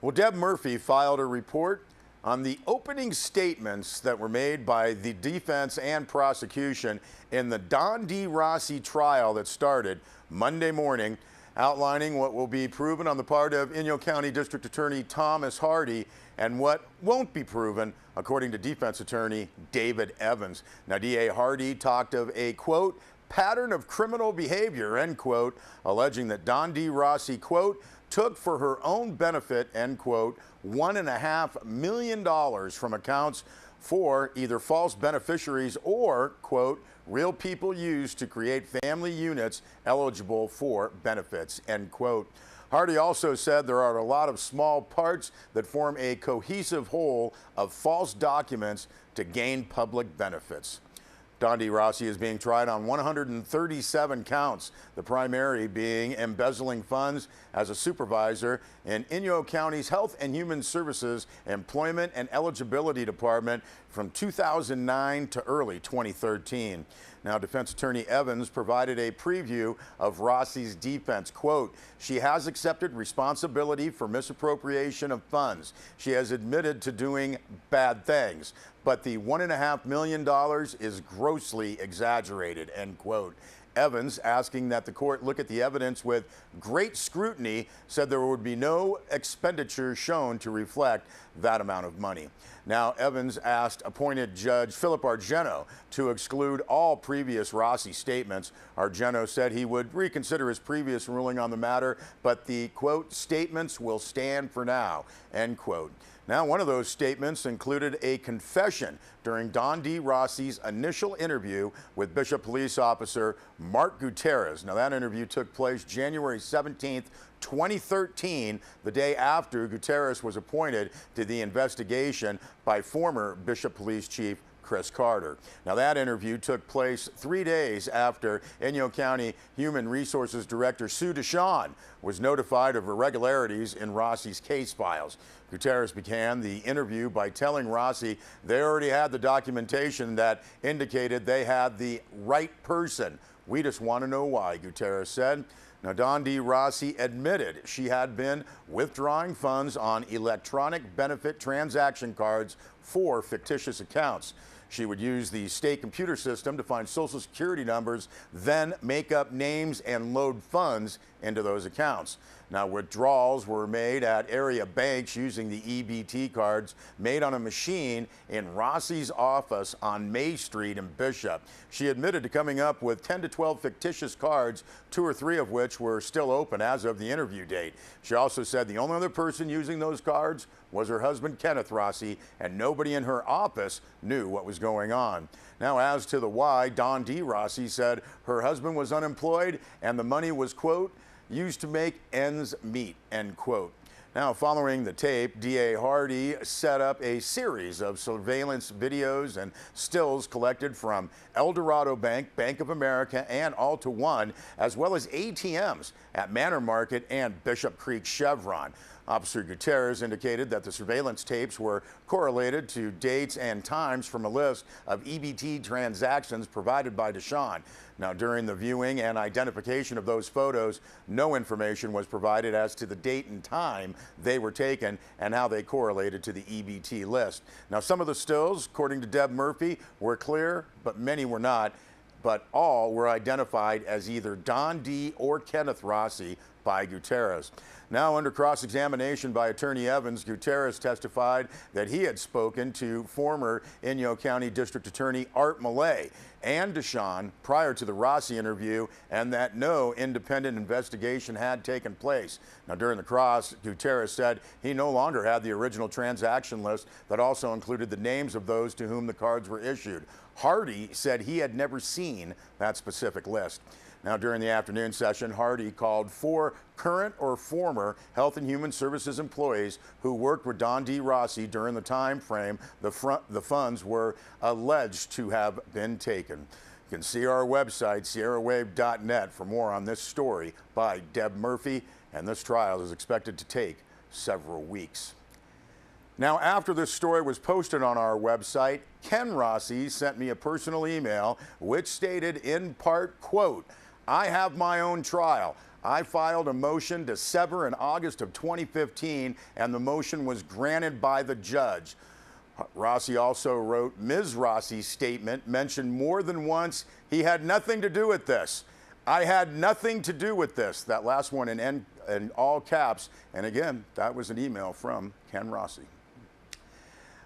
Well, Deb Murphy filed a report on the opening statements that were made by the defense and prosecution in the Don D. Rossi trial that started Monday morning, outlining what will be proven on the part of Inyo County District Attorney Thomas Hardy and what won't be proven, according to defense attorney David Evans. Now, DA Hardy talked of a, quote, pattern of criminal behavior, end quote, alleging that Don D. Rossi, quote, took for her own benefit, end quote, $1.5 million from accounts for either false beneficiaries or, quote, real people used to create family units eligible for benefits, end quote. Hardy also said there are a lot of small parts that form a cohesive whole of false documents to gain public benefits. Don D. Rossi is being tried on 137 counts, the primary being embezzling funds as a supervisor in Inyo County's Health and Human Services Employment and Eligibility Department from 2009 to early 2013. Now, defense attorney Evans provided a preview of Rossi's defense. Quote, she has accepted responsibility for misappropriation of funds. She has admitted to doing bad things, but the $1.5 million is grossly exaggerated, end quote. Evans, asking that the court look at the evidence with great scrutiny, said there would be no expenditure shown to reflect that amount of money. Now, Evans asked appointed Judge Philip Argento to exclude all previous Rossi statements. Argento said he would reconsider his previous ruling on the matter, but the, quote, statements will stand for now, end quote. Now, one of those statements included a confession during Don D. Rossi's initial interview with Bishop Police Officer Mark Gutierrez. Now, that interview took place January 17th, 2013, the day after Gutierrez was appointed to the investigation by former Bishop Police Chief Chris Carter. Now, that interview took place 3 days after Inyo County Human Resources Director Sue DeShawn was notified of irregularities in Rossi's case files. Gutierrez began the interview by telling Rossi they already had the documentation that indicated they had the right person. We just want to know why, Gutierrez said. Now, Don D. Rossi admitted she had been withdrawing funds on electronic benefit transaction cards for fictitious accounts. She would use the state computer system to find Social Security numbers, then make up names and load funds into those accounts. Now, withdrawals were made at area banks using the EBT cards made on a machine in Rossi's office on May Street in Bishop. She admitted to coming up with 10 to 12 fictitious cards, 2 or 3 of which were still open as of the interview date. She also said the only other person using those cards was her husband, Kenneth Rossi, and nobody in her office knew what was going on. Now, as to the why, Don D. Rossi said her husband was unemployed and the money was, quote, used to make ends meet, end quote. Now, following the tape, DA Hardy set up a series of surveillance videos and stills collected from El Dorado Bank, Bank of America, and Alta One, as well as ATMs at Manor Market and Bishop Creek Chevron. Officer Gutierrez indicated that the surveillance tapes were correlated to dates and times from a list of EBT transactions provided by DeShawn. Now, during the viewing and identification of those photos, no information was provided as to the date and time they were taken and how they correlated to the EBT list. Now, some of the stills, according to Deb Murphy, were clear, but many were not. But all were identified as either Don D. or Kenneth Rossi by Gutierrez. Now, under cross-examination by Attorney Evans, Gutierrez testified that he had spoken to former Inyo County District Attorney Art Millay and DeShawn prior to the Rossi interview, and that no independent investigation had taken place. Now, during the cross, Gutierrez said he no longer had the original transaction list that also included the names of those to whom the cards were issued. Hardy said he had never seen that specific list. Now, during the afternoon session, Hardy called 4 current or former Health and Human Services employees who worked with Don D. Rossi during the time frame the funds were alleged to have been taken. You can see our website, sierrawave.net, for more on this story by Deb Murphy, and this trial is expected to take several weeks. Now, after this story was posted on our website, Ken Rossi sent me a personal email which stated in part, quote, I have my own trial. I filed a motion to sever in August of 2015, and the motion was granted by the judge. Rossi also wrote Ms. Rossi's statement mentioned more than once he had nothing to do with this. I had nothing to do with this. That last one in all caps. And again, that was an email from Ken Rossi.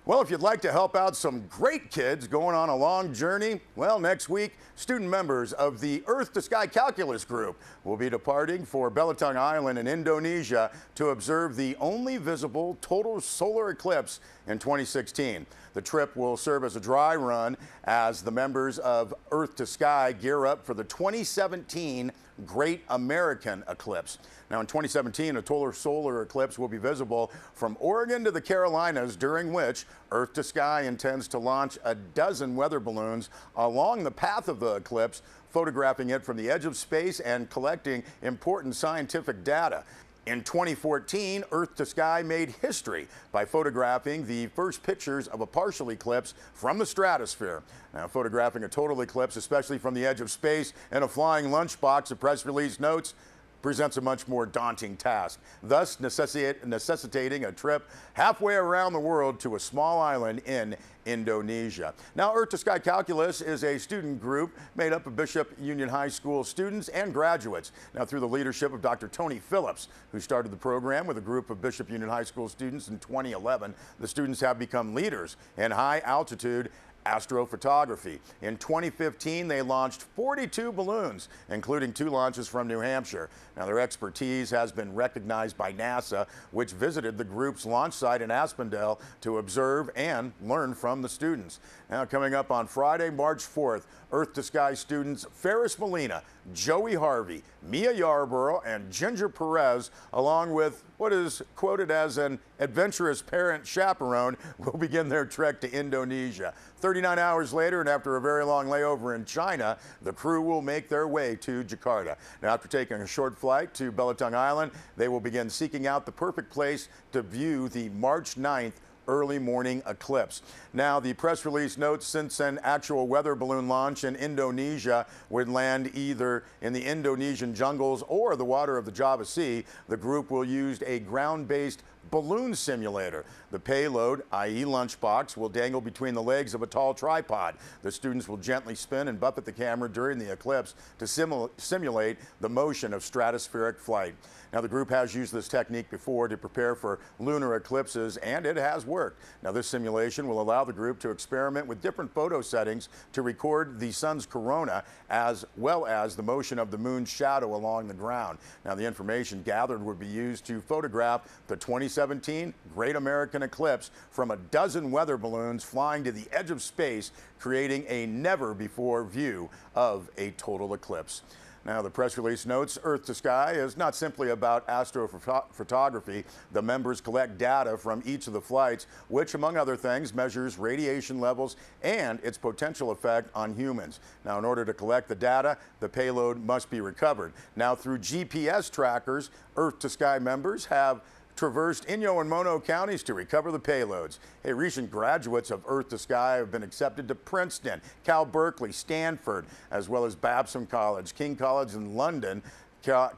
Well, if you'd like to help out some great kids going on a long journey, well, next week, student members of the Earth to Sky Calculus group will be departing for Belitung Island in Indonesia to observe the only visible total solar eclipse in 2016. The trip will serve as a dry run as the members of Earth to Sky gear up for the 2017 Great American Eclipse. Now, in 2017, a total solar eclipse will be visible from Oregon to the Carolinas, during which Earth to Sky intends to launch a dozen weather balloons along the path of the eclipse, photographing it from the edge of space and collecting important scientific data. In 2014, Earth to Sky made history by photographing the first pictures of a partial eclipse from the stratosphere. Now, photographing a total eclipse, especially from the edge of space in a flying lunchbox, the press release notes, presents a much more daunting task, thus necessitating a trip halfway around the world to a small island in Indonesia. Now, Earth to Sky Calculus is a student group made up of Bishop Union High School students and graduates. Now, through the leadership of Dr. Tony Phillips, who started the program with a group of Bishop Union High School students in 2011, the students have become leaders in high altitude astrophotography. In 2015, they launched 42 balloons, including 2 launches from New Hampshire. Now, their expertise has been recognized by NASA, which visited the group's launch site in Aspendale to observe and learn from the students. Now, coming up on Friday, March 4th, Earth to Sky students Ferris Molina, Joey Harvey, Mia Yarborough, and Ginger Perez, along with what is quoted as an adventurous parent chaperone, will begin their trek to Indonesia. 39 hours later, and after a very long layover in China, the crew will make their way to Jakarta. Now, after taking a short flight to Belitung Island, they will begin seeking out the perfect place to view the March 9th early morning eclipse. Now, the press release notes since an actual weather balloon launch in Indonesia would land either in the Indonesian jungles or the water of the Java Sea, the group will use a ground-based balloon simulator. The payload, i.e. lunchbox, will dangle between the legs of a tall tripod. The students will gently spin and buffet the camera during the eclipse to simulate the motion of stratospheric flight. Now, the group has used this technique before to prepare for lunar eclipses, and it has worked. Now, this simulation will allow the group to experiment with different photo settings to record the sun's corona as well as the motion of the moon's shadow along the ground. Now, the information gathered would be used to photograph the 2017 Great American Eclipse from a dozen weather balloons flying to the edge of space, creating a never-before view of a total eclipse. Now, the press release notes Earth to Sky is not simply about astrophotography. The members collect data from each of the flights, which, among other things, measures radiation levels and its potential effect on humans. Now, in order to collect the data, the payload must be recovered. Now, through GPS trackers, Earth to Sky members have traversed Inyo and Mono counties to recover the payloads. Hey, recent graduates of Earth to Sky have been accepted to Princeton, Cal Berkeley, Stanford, as well as Babson College, King College in London,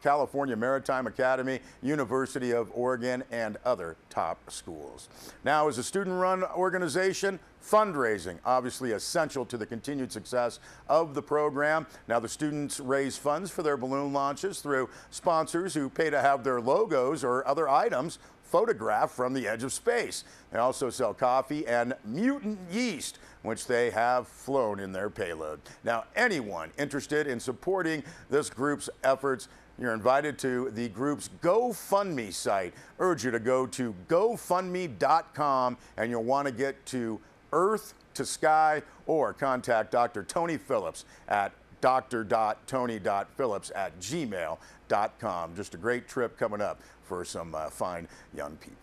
California Maritime Academy, University of Oregon, and other top schools. Now, as a student-run organization, fundraising obviously essential to the continued success of the program. Now, the students raise funds for their balloon launches through sponsors who pay to have their logos or other items photographed from the edge of space. They also sell coffee and mutant yeast, which they have flown in their payload. Now, anyone interested in supporting this group's efforts, you're invited to the group's GoFundMe site. Urge you to go to GoFundMe.com, and you'll want to get to Earth to Sky or contact Dr. Tony Phillips at dr.tony.phillips@gmail.com. Just a great trip coming up for some fine young people.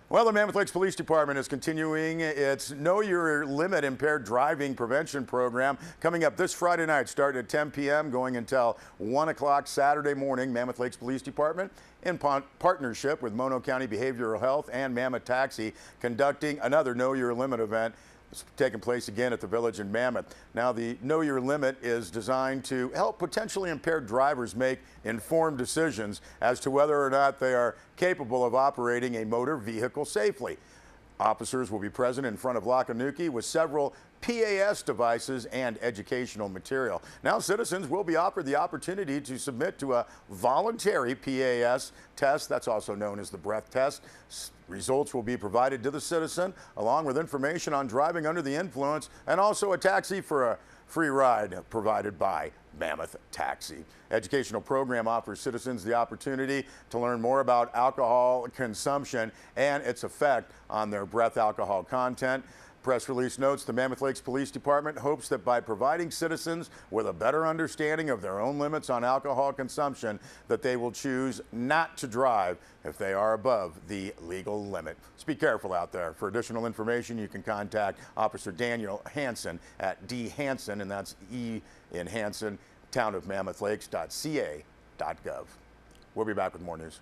Well, the Mammoth Lakes Police Department is continuing its Know Your Limit impaired driving prevention program coming up this Friday night, starting at 10 p.m., going until 1 o'clock Saturday morning. Mammoth Lakes Police Department, in partnership with Mono County Behavioral Health and Mammoth Taxi, conducting another Know Your Limit event. It's taking place again at the Village in Mammoth. Now, the Know Your Limit is designed to help potentially impaired drivers make informed decisions as to whether or not they are capable of operating a motor vehicle safely. Officers will be present in front of Lockanuki with several PAS devices and educational material. Now, citizens will be offered the opportunity to submit to a voluntary PAS test. That's also known as the breath test. Results will be provided to the citizen along with information on driving under the influence and also a taxi for a free ride provided by Mammoth Taxi. Educational program offers citizens the opportunity to learn more about alcohol consumption and its effect on their breath alcohol content. Press release notes the Mammoth Lakes Police Department hopes that by providing citizens with a better understanding of their own limits on alcohol consumption, that they will choose not to drive if they are above the legal limit. So be careful out there. For additional information, you can contact Officer Daniel Hansen at D. Hansen, and that's E in Hansen, townofmammoth.lakes.ca.gov. We'll be back with more news.